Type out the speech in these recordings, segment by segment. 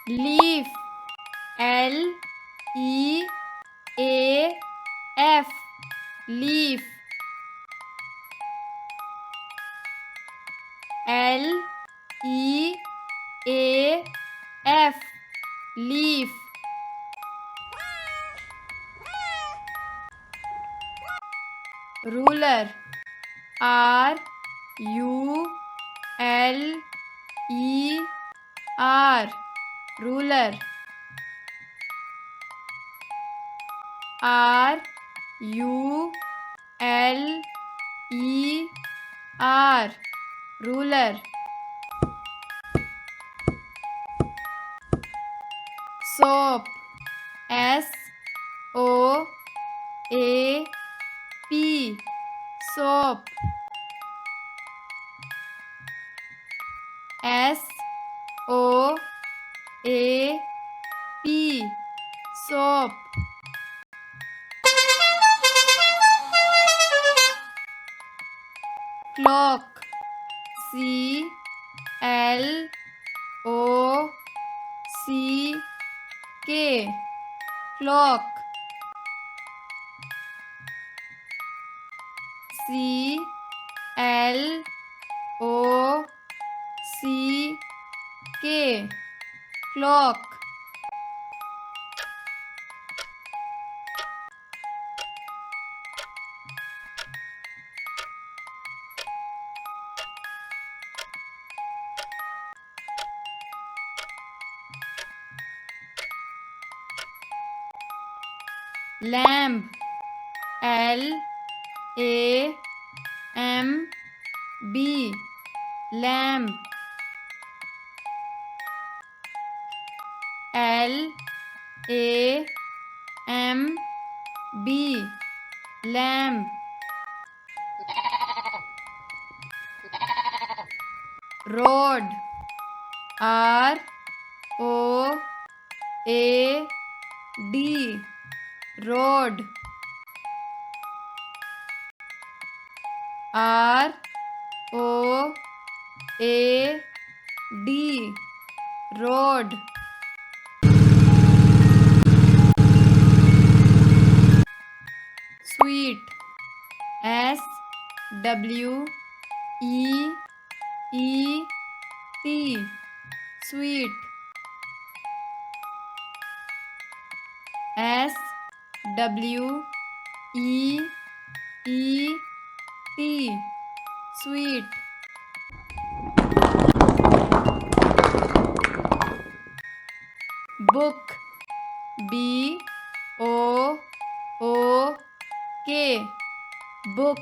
leaf, L-E-A-F, leaf, L-E-A-F, leaf. Ruler, R-U-L-E-R, ruler, R-U-L-E-R, ruler. Soap, S-O-A-P, soap, S-O-A-P, soap. Clock, C-L-O-C-K, clock, C-L-O-C-K, clock. Lamb, L-A-M-B, lamb, L-A-M-B, lamb. Road, R-O-A-D, road, R-O-A-D, road. Sweet, S-W-E-E-T, sweet, S-W-E-E-T, sweet. Book, B-O-O-K, book,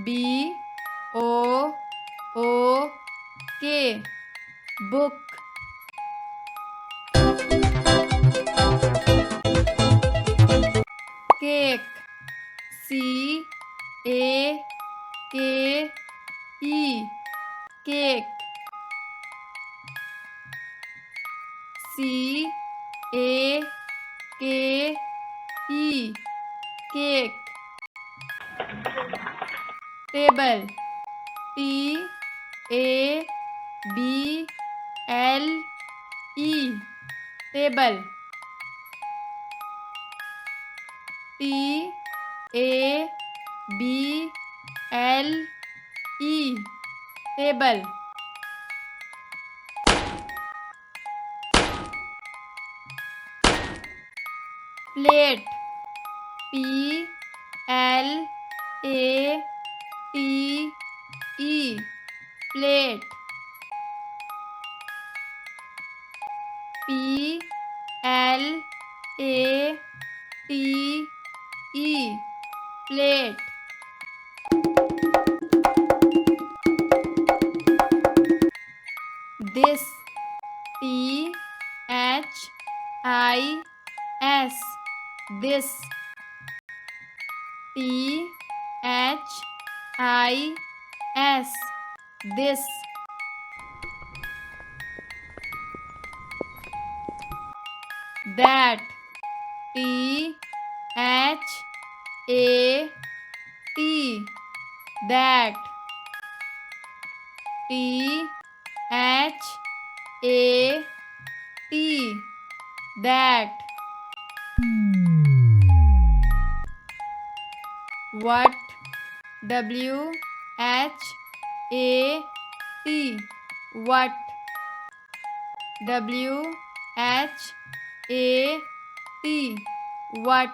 B-O-O-K, book. Cake, C-A-K-E, cake, C-A-K-E, cake. Table, T-A-B-L-E, table, T-A-B-L-E, table. Plate, P-L-A-T-E, plate, P-L-A-T-E, plate. This, T-H-I-S, this, T-H-I-S, this. That, T-H-A-T, that, T H A T, that. What? W H A T, what? W H A T, what?